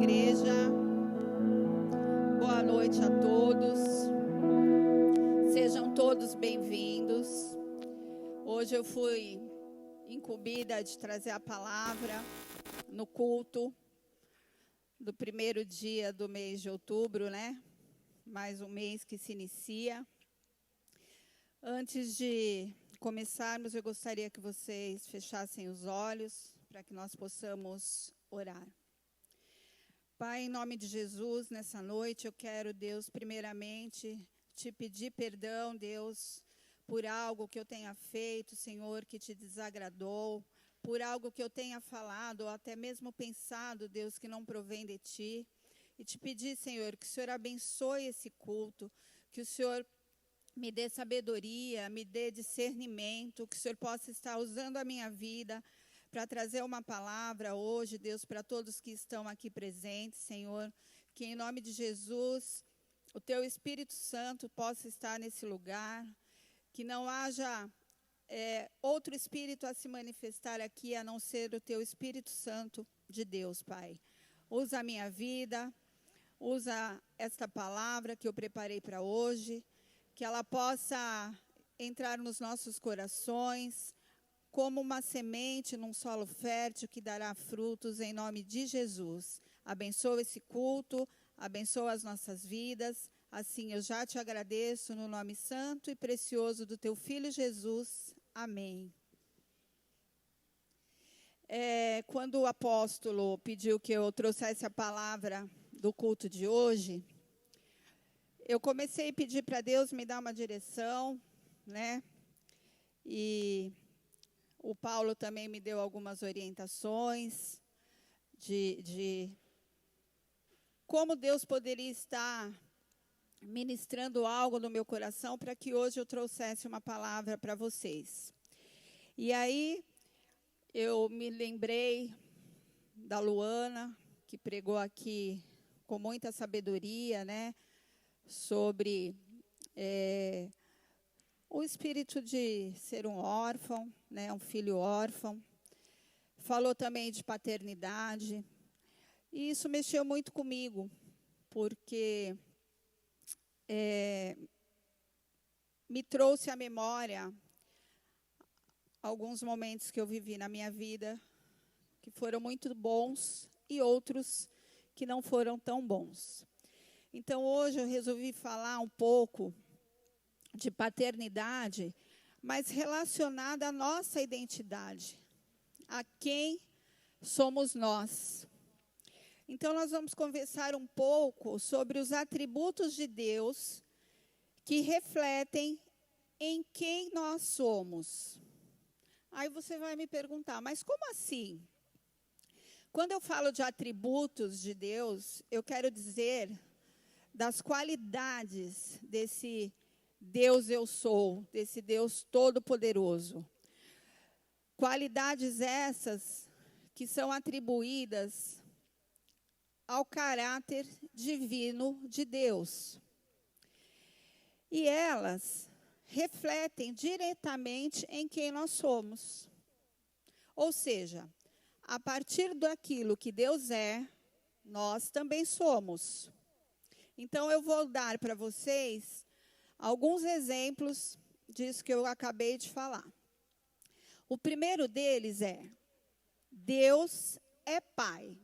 igreja. Boa noite a todos. Sejam todos bem-vindos. Hoje eu fui incumbida de trazer a palavra no culto do primeiro dia do mês de outubro, né? Mais um mês que se inicia. Antes de começarmos, eu gostaria que vocês fechassem os olhos para que nós possamos orar. Pai, em nome de Jesus, nessa noite, eu quero, Deus, primeiramente, te pedir perdão, Deus, por algo que eu tenha feito, Senhor, que te desagradou, por algo que eu tenha falado, ou até mesmo pensado, Deus, que não provém de ti. E te pedir, Senhor, que o Senhor abençoe esse culto, que o Senhor me dê sabedoria, me dê discernimento, que o Senhor possa estar usando a minha vida para trazer uma palavra hoje, Deus, para todos que estão aqui presentes, Senhor, que em nome de Jesus, o Teu Espírito Santo possa estar nesse lugar, que não haja outro Espírito a se manifestar aqui, a não ser o Teu Espírito Santo de Deus, Pai. Usa a minha vida, usa esta palavra que eu preparei para hoje, que ela possa entrar nos nossos corações, como uma semente num solo fértil que dará frutos em nome de Jesus. Abençoa esse culto, abençoa as nossas vidas. Assim eu já te agradeço no nome santo e precioso do teu Filho Jesus. Amém. Quando o apóstolo pediu que eu trouxesse a palavra do culto de hoje, eu comecei a pedir para Deus me dar uma direção, né? E o Paulo também me deu algumas orientações de como Deus poderia estar ministrando algo no meu coração para que hoje eu trouxesse uma palavra para vocês. E aí eu me lembrei da Luana, que pregou aqui com muita sabedoria, né, sobre o espírito de ser um órfão, né, um filho órfão. Falou também de paternidade. E isso mexeu muito comigo, porque me trouxe à memória alguns momentos que eu vivi na minha vida, que foram muito bons, e outros que não foram tão bons. Então, hoje eu resolvi falar um pouco de paternidade, mas relacionada à nossa identidade, a quem somos nós. Então, nós vamos conversar um pouco sobre os atributos de Deus que refletem em quem nós somos. Aí você vai me perguntar, mas como assim? Quando eu falo de atributos de Deus, eu quero dizer das qualidades desse Deus eu sou, desse Deus todo-poderoso. Qualidades essas que são atribuídas ao caráter divino de Deus. E elas refletem diretamente em quem nós somos. Ou seja, a partir daquilo que Deus é, nós também somos. Então, eu vou dar para vocês alguns exemplos disso que eu acabei de falar. O primeiro deles é: Deus é Pai.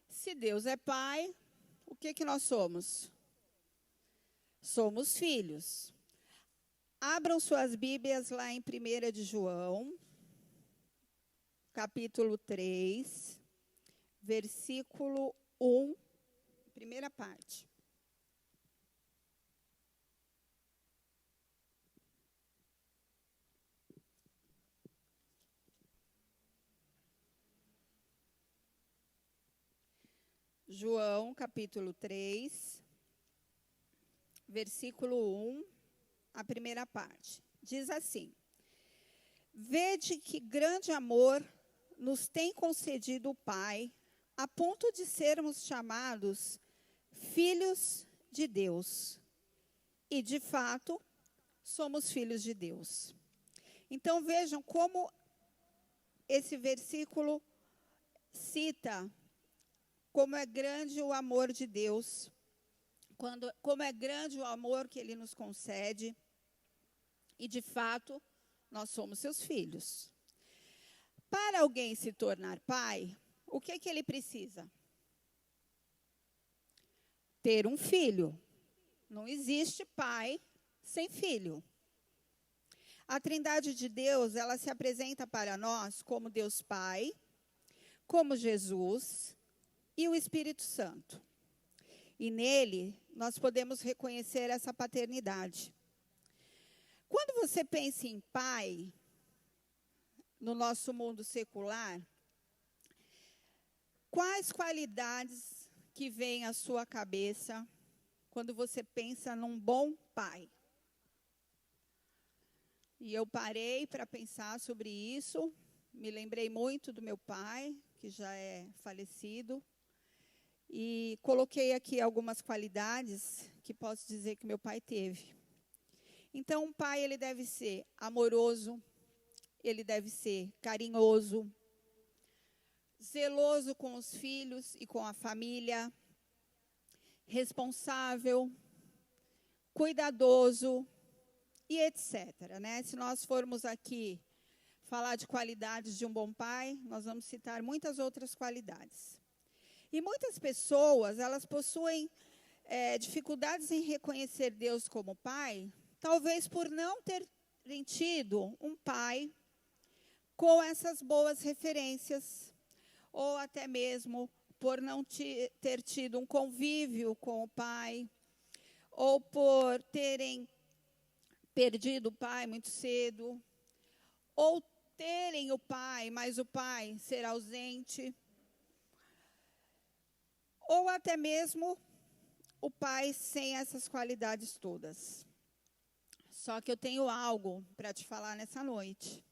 Se Deus é Pai, o que nós somos? Somos filhos. Abram suas Bíblias lá em 1 de João, capítulo 3, versículo 1, primeira parte. João, capítulo 3, versículo 1, a primeira parte. Diz assim: Vede que grande amor nos tem concedido o Pai, a ponto de sermos chamados filhos de Deus. E, de fato, somos filhos de Deus. Então, vejam como esse versículo cita como é grande o amor de Deus, como é grande o amor que Ele nos concede, e, de fato, nós somos seus filhos. Para alguém se tornar pai, o que ele precisa? Ter um filho. Não existe pai sem filho. A Trindade de Deus, ela se apresenta para nós como Deus Pai, como Jesus e o Espírito Santo. E nele, nós podemos reconhecer essa paternidade. Quando você pensa em pai, no nosso mundo secular, quais qualidades que vêm à sua cabeça quando você pensa num bom pai? E eu parei para pensar sobre isso, me lembrei muito do meu pai, que já é falecido, e coloquei aqui algumas qualidades que posso dizer que meu pai teve. Então, um pai, ele deve ser amoroso, ele deve ser carinhoso, zeloso com os filhos e com a família, responsável, cuidadoso e etc. Né? Se nós formos aqui falar de qualidades de um bom pai, nós vamos citar muitas outras qualidades. E muitas pessoas, elas possuem dificuldades em reconhecer Deus como pai, talvez por não terem tido um pai com essas boas referências, ou até mesmo por não ter tido um convívio com o pai, ou por terem perdido o pai muito cedo, ou terem o pai, mas o pai ser ausente, ou até mesmo o pai sem essas qualidades todas. Só que eu tenho algo para te falar nessa noite.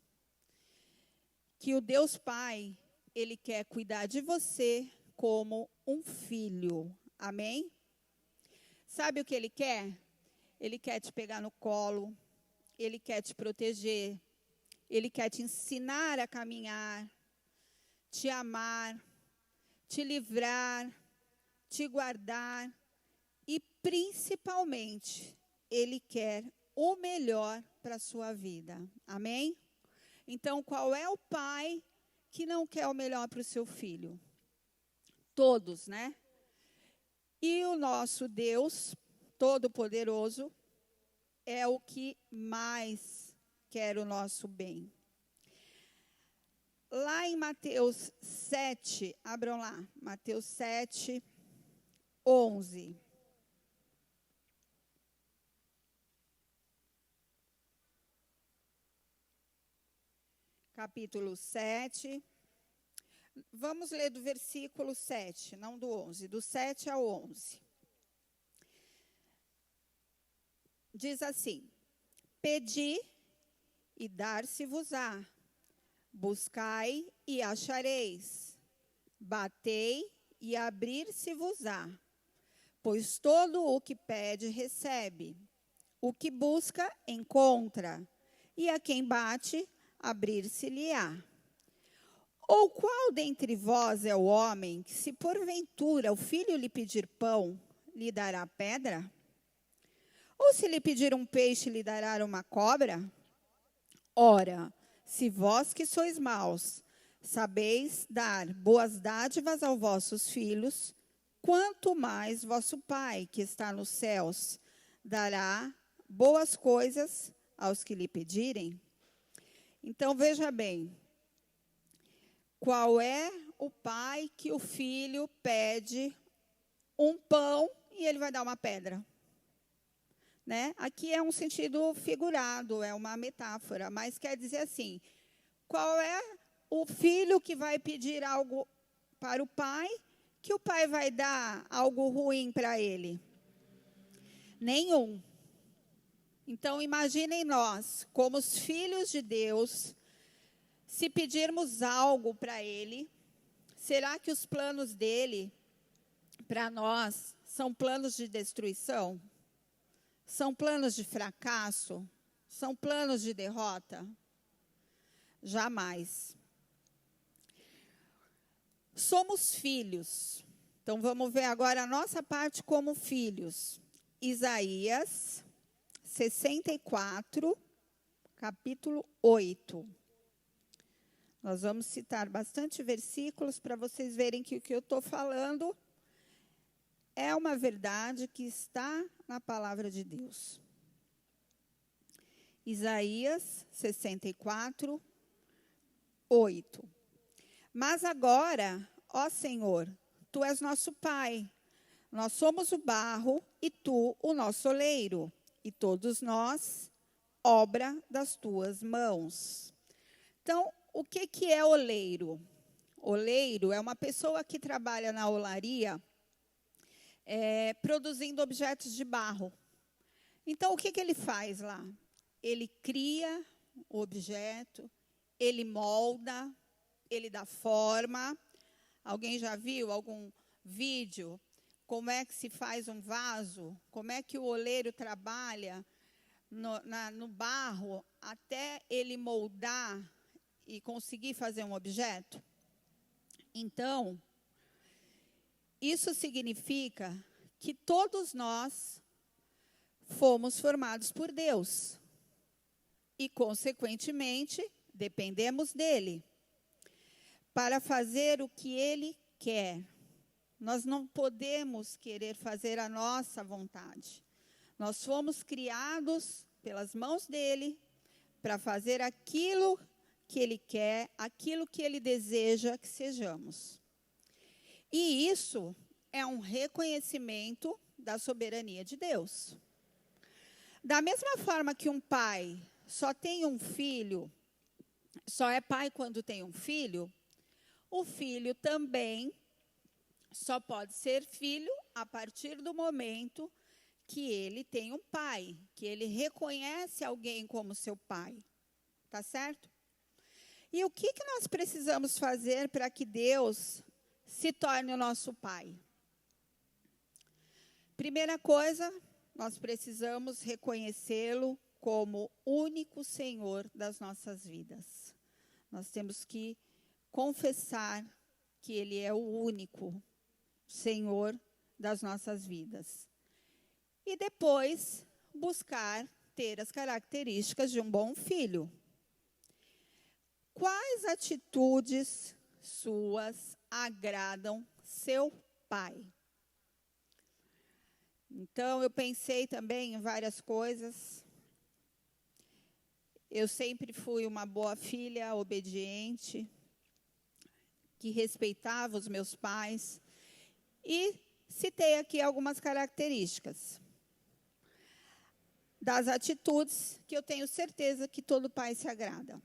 Que o Deus Pai, Ele quer cuidar de você como um filho. Amém? Sabe o que Ele quer? Ele quer te pegar no colo, Ele quer te proteger, Ele quer te ensinar a caminhar, te amar, te livrar, te guardar e, principalmente, Ele quer o melhor para a sua vida. Amém? Então, qual é o pai que não quer o melhor para o seu filho? Todos, né? E o nosso Deus Todo-Poderoso é o que mais quer o nosso bem. Lá em Mateus 7, abram lá, Mateus 7, 11. Capítulo 7. Vamos ler do versículo 7, não do 11, do 7 ao 11. Diz assim: Pedi e dar-se-vos-á, buscai e achareis, batei e abrir-se-vos-á. Pois todo o que pede recebe, o que busca encontra, e a quem bate abrir-se-lhe-á. Ou qual dentre vós é o homem que, se porventura o filho lhe pedir pão, lhe dará pedra? Ou se lhe pedir um peixe, lhe dará uma cobra? Ora, se vós que sois maus, sabeis dar boas dádivas aos vossos filhos, quanto mais vosso Pai, que está nos céus, dará boas coisas aos que lhe pedirem? Então, veja bem, qual é o pai que o filho pede um pão e ele vai dar uma pedra? Né? Aqui é um sentido figurado, é uma metáfora, mas quer dizer assim, qual é o filho que vai pedir algo para o pai, que o pai vai dar algo ruim para ele? Nenhum. Então, imaginem nós, como os filhos de Deus, se pedirmos algo para Ele, será que os planos dele para nós são planos de destruição? São planos de fracasso? São planos de derrota? Jamais. Somos filhos. Então, vamos ver agora a nossa parte como filhos. Isaías 64, capítulo 8. Nós vamos citar bastante versículos para vocês verem que o que eu estou falando é uma verdade que está na palavra de Deus. Isaías 64, 8. Mas agora, ó Senhor, Tu és nosso Pai, nós somos o barro e Tu o nosso oleiro, e todos nós, obra das Tuas mãos. Então, o que é oleiro? Oleiro é uma pessoa que trabalha na olaria, produzindo objetos de barro. Então, o que ele faz lá? Ele cria o objeto, ele molda, ele dá forma. Alguém já viu algum vídeo? Como é que se faz um vaso? Como é que o oleiro trabalha no barro até ele moldar e conseguir fazer um objeto? Então, isso significa que todos nós fomos formados por Deus e, consequentemente, dependemos dele para fazer o que ele quer. Nós não podemos querer fazer a nossa vontade. Nós fomos criados pelas mãos dele para fazer aquilo que ele quer, aquilo que ele deseja que sejamos. E isso é um reconhecimento da soberania de Deus. Da mesma forma que um pai só tem um filho, só é pai quando tem um filho, o filho também só pode ser filho a partir do momento que ele tem um pai, que ele reconhece alguém como seu pai. Tá certo? E o que nós precisamos fazer para que Deus se torne o nosso pai? Primeira coisa, nós precisamos reconhecê-lo como único Senhor das nossas vidas. Nós temos que confessar que Ele é o único Senhor das nossas vidas. E depois, buscar ter as características de um bom filho. Quais atitudes suas agradam seu pai? Então, eu pensei também em várias coisas. Eu sempre fui uma boa filha, obediente, que respeitava os meus pais. E citei aqui algumas características das atitudes que eu tenho certeza que todo pai se agrada.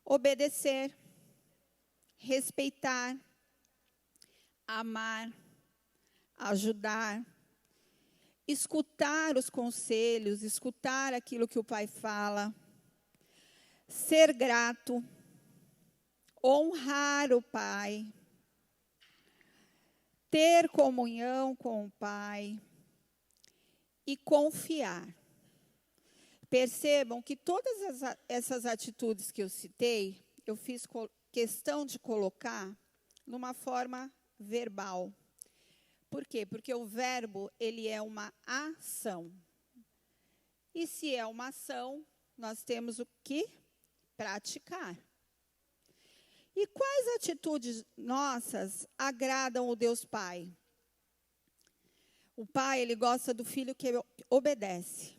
Obedecer, respeitar, amar, ajudar, escutar os conselhos, escutar aquilo que o pai fala, ser grato, honrar o pai, ter comunhão com o pai e confiar. Percebam que todas essas atitudes que eu citei, eu fiz questão de colocar numa forma verbal. Por quê? Porque o verbo, ele é uma ação. E se é uma ação, nós temos o que praticar. E quais atitudes nossas agradam o Deus Pai? O pai, ele gosta do filho que obedece,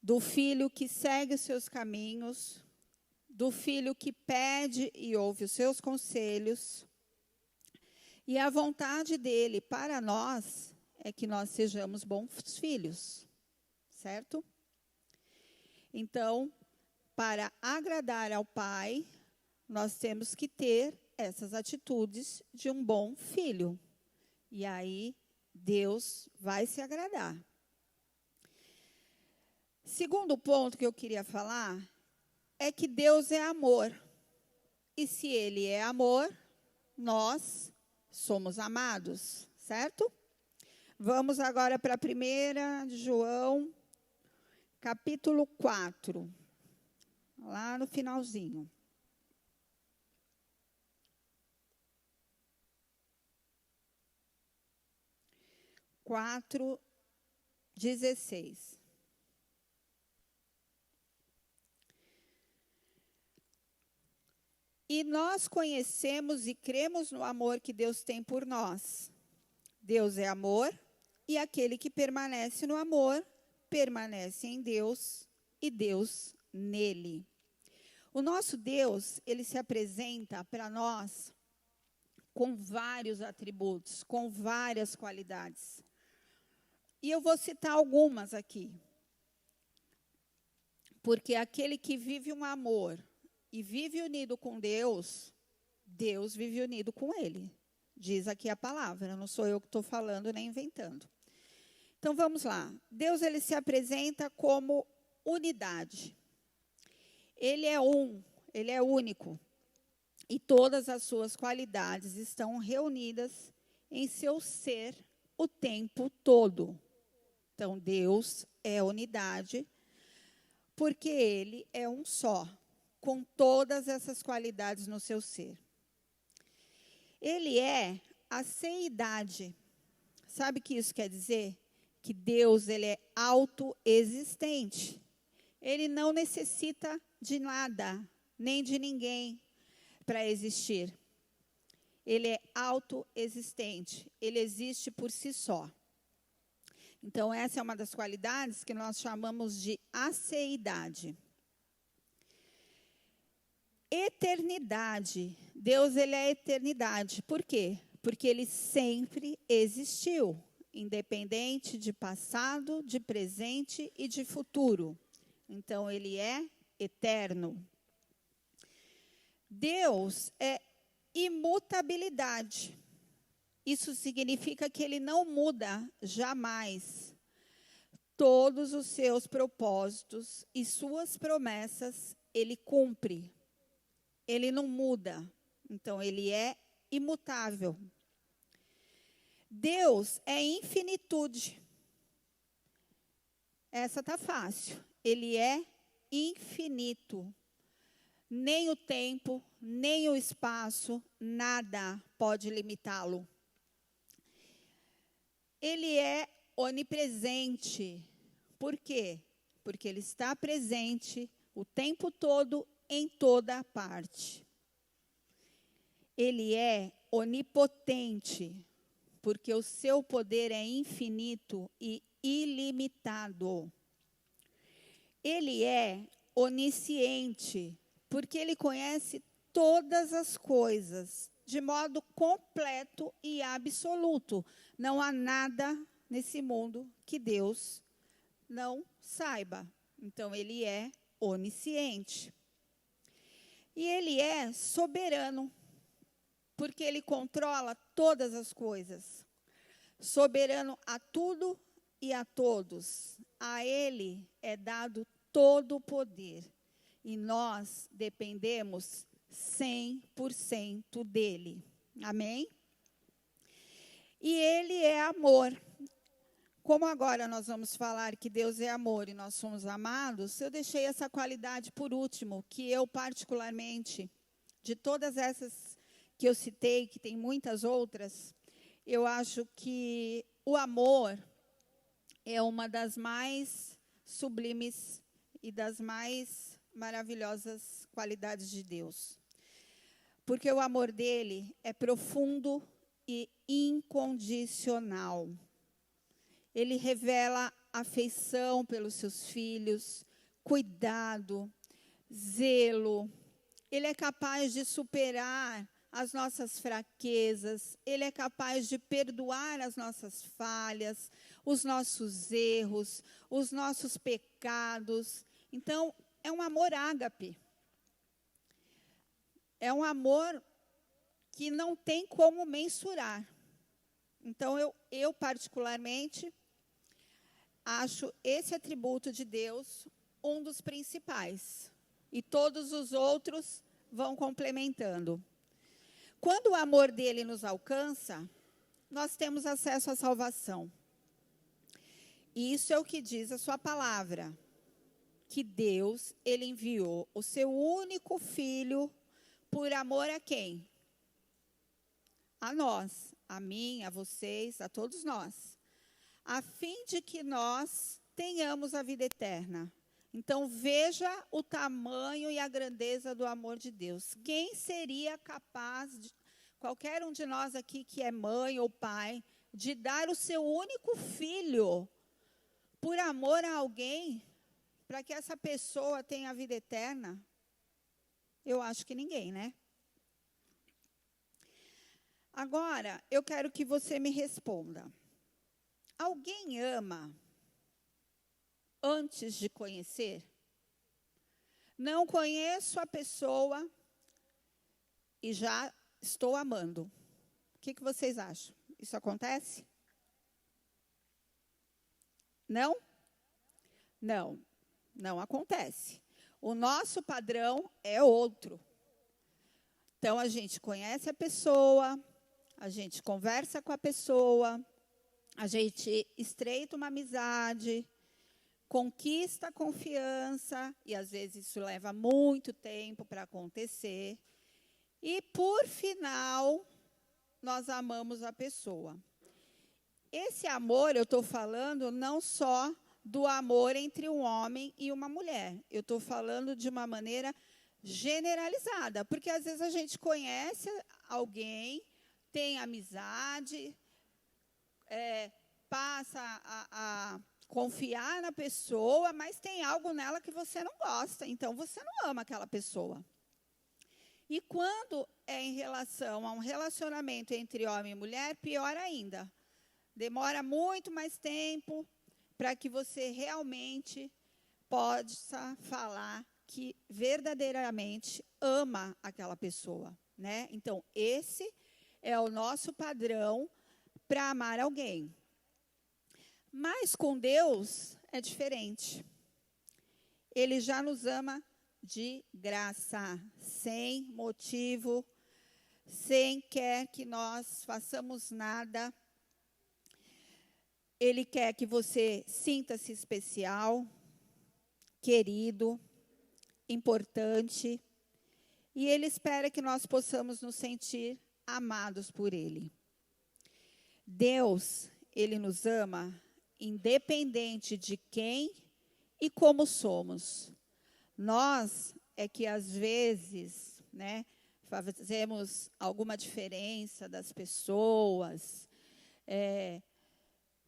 do filho que segue os seus caminhos, do filho que pede e ouve os seus conselhos. E a vontade dele para nós é que nós sejamos bons filhos, certo? Então, para agradar ao pai, nós temos que ter essas atitudes de um bom filho. E aí, Deus vai se agradar. Segundo ponto que eu queria falar é que Deus é amor. E se Ele é amor, nós somos amados, certo? Vamos agora para 1 João, capítulo 4, lá no finalzinho. 4:16. E nós conhecemos e cremos no amor que Deus tem por nós. Deus é amor, e aquele que permanece no amor, permanece em Deus, e Deus nele. O nosso Deus, ele se apresenta para nós com vários atributos, com várias qualidades. E eu vou citar algumas aqui. Porque aquele que vive um amor e vive unido com Deus, Deus vive unido com ele. Diz aqui a palavra, não sou eu que estou falando nem inventando. Então, vamos lá. Deus, ele se apresenta como unidade. Ele é ele é único. E todas as suas qualidades estão reunidas em seu ser o tempo todo. Então, Deus é unidade, porque ele é um só, com todas essas qualidades no seu ser. Ele é a seidade. Sabe o que isso quer dizer? Que Deus, ele é autoexistente. Ele não necessita de nada, nem de ninguém para existir. Ele é autoexistente. Ele existe por si só. Então, essa é uma das qualidades que nós chamamos de aceidade. Eternidade. Deus, ele é eternidade. Por quê? Porque ele sempre existiu, independente de passado, de presente e de futuro. Então, ele é eterno. Deus é imutabilidade. Isso significa que ele não muda jamais. Todos os seus propósitos e suas promessas, ele cumpre. Ele não muda. Então, ele é imutável. Deus é infinitude. Essa está fácil. Ele é infinito. Nem o tempo, nem o espaço, nada pode limitá-lo. Ele é onipresente. Por quê? Porque ele está presente o tempo todo, em toda parte. Ele é onipotente, porque o seu poder é infinito e ilimitado. Ele é onisciente, porque ele conhece todas as coisas, de modo completo e absoluto. Não há nada nesse mundo que Deus não saiba. Então, ele é onisciente. E ele é soberano, porque ele controla todas as coisas. Soberano a tudo e a todos. A ele é dado todo o poder. E nós dependemos 100% dele. Amém? E ele é amor. Como agora nós vamos falar que Deus é amor e nós somos amados, eu deixei essa qualidade por último, que eu particularmente, de todas essas que eu citei, que tem muitas outras, eu acho que o amor é uma das mais sublimes e das mais maravilhosas qualidades de Deus. Porque o amor dele é profundo e incondicional. Ele revela afeição pelos seus filhos, cuidado, zelo. Ele é capaz de superar as nossas fraquezas. Ele é capaz de perdoar as nossas falhas, os nossos erros, os nossos pecados. Então, é um amor ágape. É um amor que não tem como mensurar. Então, eu particularmente, acho esse atributo de Deus um dos principais. E todos os outros vão complementando. Quando o amor dele nos alcança, nós temos acesso à salvação. E isso é o que diz a sua palavra. Que Deus, ele enviou o seu único filho por amor a quem? A nós, a mim, a vocês, a todos nós. a fim de que nós tenhamos a vida eterna. Então, veja o tamanho e a grandeza do amor de Deus. Quem seria capaz, qualquer um de nós aqui que é mãe ou pai, de dar o seu único filho por amor a alguém, para que essa pessoa tenha a vida eterna? Eu acho que ninguém, né? Agora, eu quero que você me responda. Alguém ama antes de conhecer? Não conheço a pessoa e já estou amando. O que vocês acham? Isso acontece? Não? Não, não acontece. O nosso padrão é outro. Então, a gente conhece a pessoa, a gente conversa com a pessoa, a gente estreita uma amizade, conquista a confiança, e às vezes isso leva muito tempo para acontecer. E, por final, nós amamos a pessoa. Esse amor, eu estou falando não só do amor entre um homem e uma mulher. Eu estou falando de uma maneira generalizada, porque às vezes a gente conhece alguém, tem amizade, passa a confiar na pessoa, mas tem algo nela que você não gosta, então você não ama aquela pessoa. E quando é em relação a um relacionamento entre homem e mulher, pior ainda. Demora muito mais tempo para que você realmente possa falar que verdadeiramente ama aquela pessoa, né? Então, esse é o nosso padrão para amar alguém. Mas com Deus é diferente. Ele já nos ama de graça, sem motivo, sem quer que nós façamos nada. Ele quer que você sinta-se especial, querido, importante, e Ele espera que nós possamos nos sentir amados por Ele. Deus, Ele nos ama independente de quem e como somos. Nós é que, às vezes, né, fazemos alguma diferença das pessoas,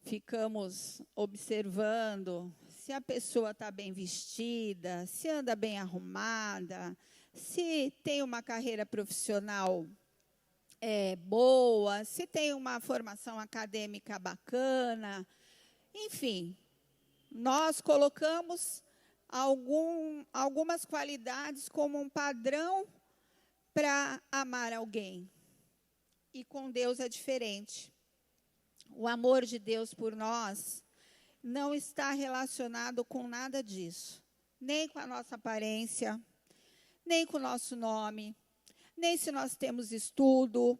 ficamos observando se a pessoa está bem vestida, se anda bem arrumada, se tem uma carreira profissional boa, se tem uma formação acadêmica bacana. Enfim, nós colocamos algumas qualidades como um padrão para amar alguém. E com Deus é diferente. O amor de Deus por nós não está relacionado com nada disso. Nem com a nossa aparência, nem com o nosso nome, nem se nós temos estudo,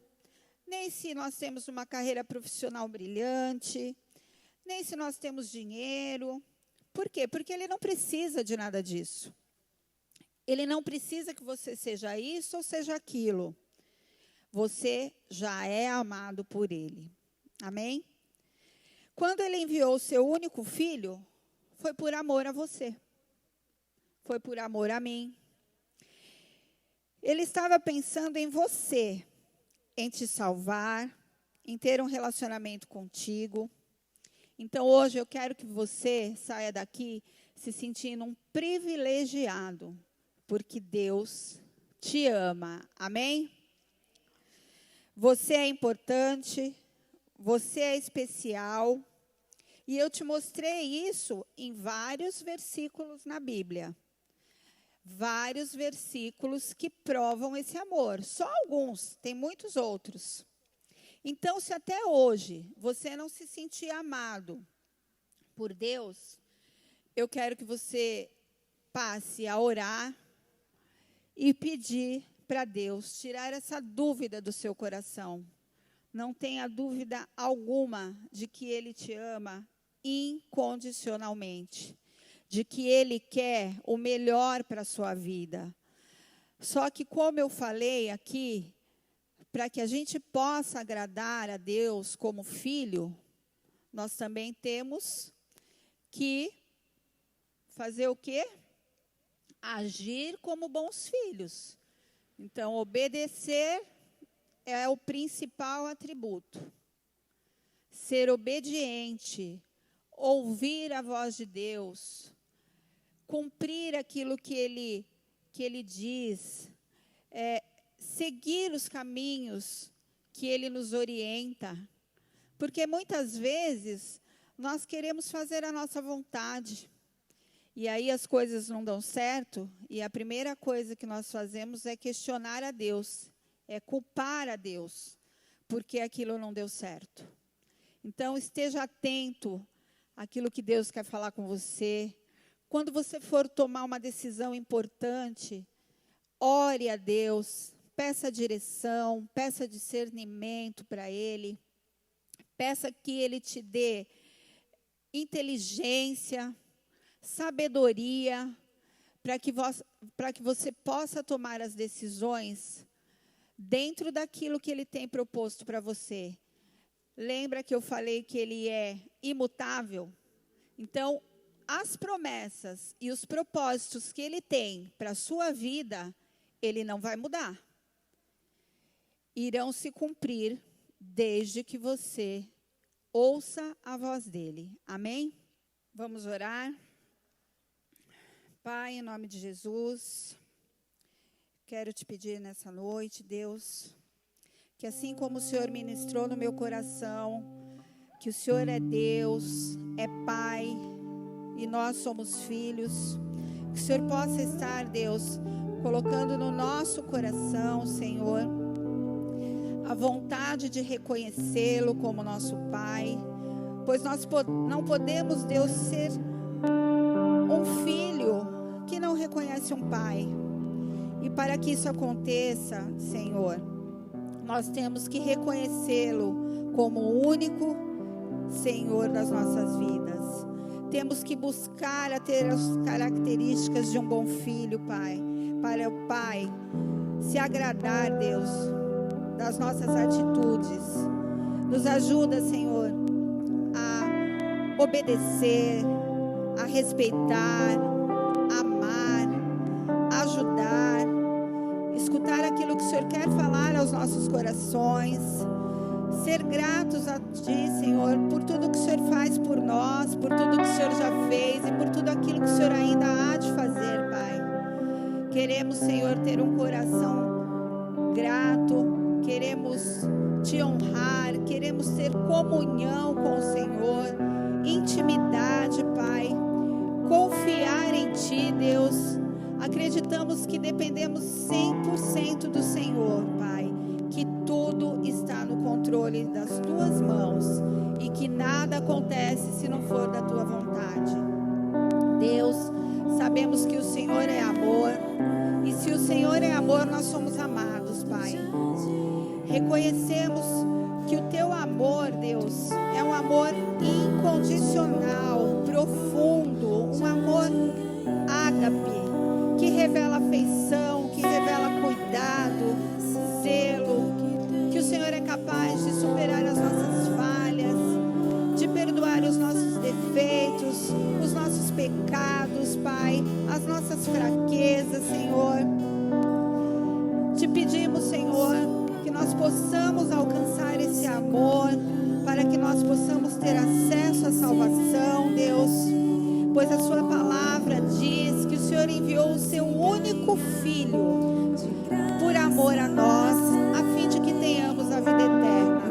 nem se nós temos uma carreira profissional brilhante, nem se nós temos dinheiro. Por quê? Porque Ele não precisa de nada disso. Ele não precisa que você seja isso ou seja aquilo. Você já é amado por Ele. Amém? Quando Ele enviou o seu único filho, foi por amor a você. Foi por amor a mim. Ele estava pensando em você, em te salvar, em ter um relacionamento contigo. Então, hoje, eu quero que você saia daqui se sentindo um privilegiado, porque Deus te ama. Amém? Você é importante, você é especial, e eu te mostrei isso em vários versículos na Bíblia. Vários versículos que provam esse amor. Só alguns, tem muitos outros. Então, se até hoje você não se sentir amado por Deus, eu quero que você passe a orar e pedir para Deus tirar essa dúvida do seu coração. Não tenha dúvida alguma de que Ele te ama incondicionalmente, de que Ele quer o melhor para a sua vida. Só que, como eu falei aqui, para que a gente possa agradar a Deus como filho, nós também temos que fazer o quê? Agir como bons filhos. Então, obedecer é o principal atributo. Ser obediente, ouvir a voz de Deus, cumprir aquilo que Ele diz, seguir os caminhos que Ele nos orienta. Porque muitas vezes nós queremos fazer a nossa vontade. E aí as coisas não dão certo, e a primeira coisa que nós fazemos é questionar a Deus, é culpar a Deus, porque aquilo não deu certo. Então, esteja atento àquilo que Deus quer falar com você. Quando você for tomar uma decisão importante, ore a Deus, peça direção, peça discernimento para Ele, peça que Ele te dê inteligência, sabedoria, para que você possa tomar as decisões dentro daquilo que Ele tem proposto para você. Lembra que eu falei que Ele é imutável? Então, as promessas e os propósitos que Ele tem para a sua vida, Ele não vai mudar. Irão se cumprir desde que você ouça a voz dEle. Amém? Vamos orar? Pai, em nome de Jesus, quero te pedir nessa noite, Deus, que assim como o Senhor ministrou no meu coração, que o Senhor é Deus, é Pai, e nós somos filhos, que o Senhor possa estar, Deus, colocando no nosso coração, Senhor, a vontade de reconhecê-lo como nosso Pai, pois nós não podemos, Deus, ser um filho que não reconhece um pai. E para que isso aconteça, Senhor, nós temos que reconhecê-lo como o único Senhor das nossas vidas. Temos que buscar a ter as características de um bom filho, Pai, para o Pai se agradar, Deus, das nossas atitudes. Nos ajuda, Senhor, a obedecer, a respeitar, amar, ajudar, escutar aquilo que o Senhor quer falar aos nossos corações, ser gratos a Ti, Senhor, por tudo que o Senhor faz por nós, por tudo que o Senhor já fez e por tudo aquilo que o Senhor ainda há de fazer, Pai. Queremos, Senhor, ter um coração grato, queremos Te honrar, queremos ter comunhão com o Senhor, intimidade, Pai, confiar em Ti, Deus. Acreditamos que dependemos 100% do Senhor, Pai, que tudo está no controle das Tuas mãos e que nada acontece se não for da Tua vontade. Deus, sabemos que o Senhor é amor, e se o Senhor é amor, nós somos amados, Pai. Reconhecemos que o Teu amor, Deus, é um amor incondicional, profundo, um amor ágape, que revela afeição, que revela cuidado, zelo, que o Senhor é capaz de superar as nossas falhas, de perdoar os nossos defeitos, os nossos pecados, Pai, as nossas fraquezas, Senhor. Te pedimos, Senhor, que nós possamos alcançar esse amor, para que nós possamos ter acesso à salvação, Deus, pois a Sua palavra diz que o Senhor enviou o Seu único Filho por amor a nós, a fim de que tenhamos a vida eterna.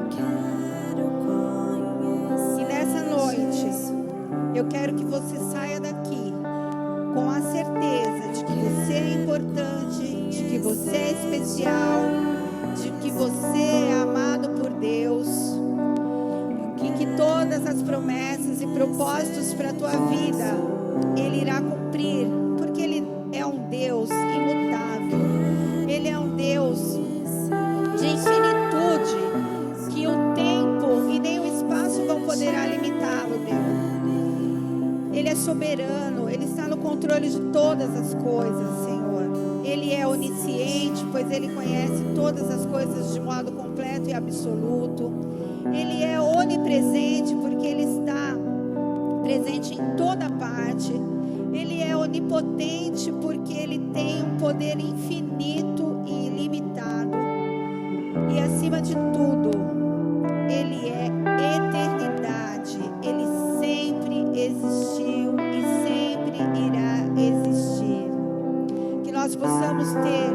E nessa noite, eu quero que você saia daqui com a certeza de que você é importante, de que você é especial, de que você é amado por Deus, e que todas as promessas e propósitos para a tua vida Ele irá cumprir, porque Ele é um Deus imutável, Ele é um Deus de infinitude, que o tempo e nem o espaço vão poder limitá-lo, Deus. Ele é soberano, Ele está no controle de todas as coisas, Senhor. Ele Ele é onisciente, pois Ele conhece todas as coisas de modo completo e absoluto. Ele é onipresente, porque Ele está presente em toda parte. Ele é onipotente, porque Ele tem um poder infinito e ilimitado. E acima de tudo, Ele é eternidade. Ele sempre existiu e sempre irá existir. Que nós possamos ter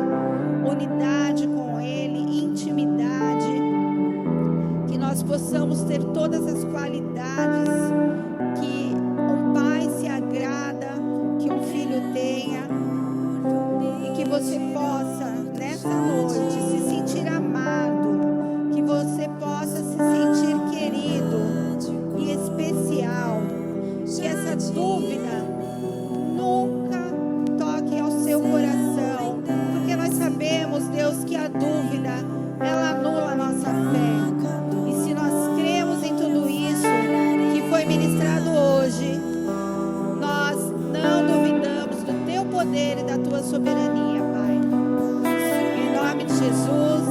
unidade com Ele, intimidade. Que nós possamos ter todas as qualidades que um pai se agrada que um filho tenha. E que você possa, nessa noite, se sentir amado. Que você possa se sentir querido e especial. Que essa dúvida nunca toque ao seu coração, porque nós sabemos, Deus, que a dúvida, ela anula a nossa fé. E se nós cremos em tudo isso que foi ministrado hoje, nós não duvidamos do teu poder e da tua soberania, Pai. Em nome de Jesus,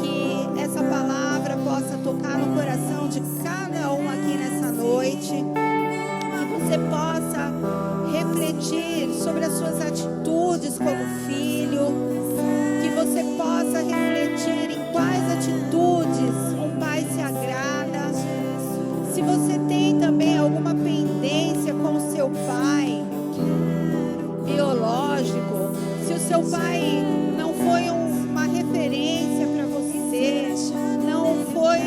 que essa palavra possa tocar no coração de cada um aqui nessa noite. Você possa refletir sobre as suas atitudes como filho, que você possa refletir em quais atitudes um pai se agrada. Se você tem também alguma pendência com o seu pai biológico, se o seu pai não foi uma referência para você, não foi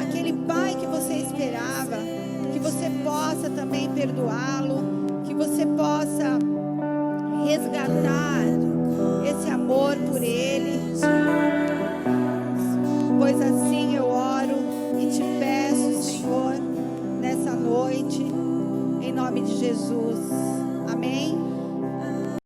aquele pai que você esperava, que você possa também perdoá-lo, que você possa resgatar esse amor por ele. Pois assim eu oro e te peço, Senhor, nessa noite, em nome de Jesus. Amém?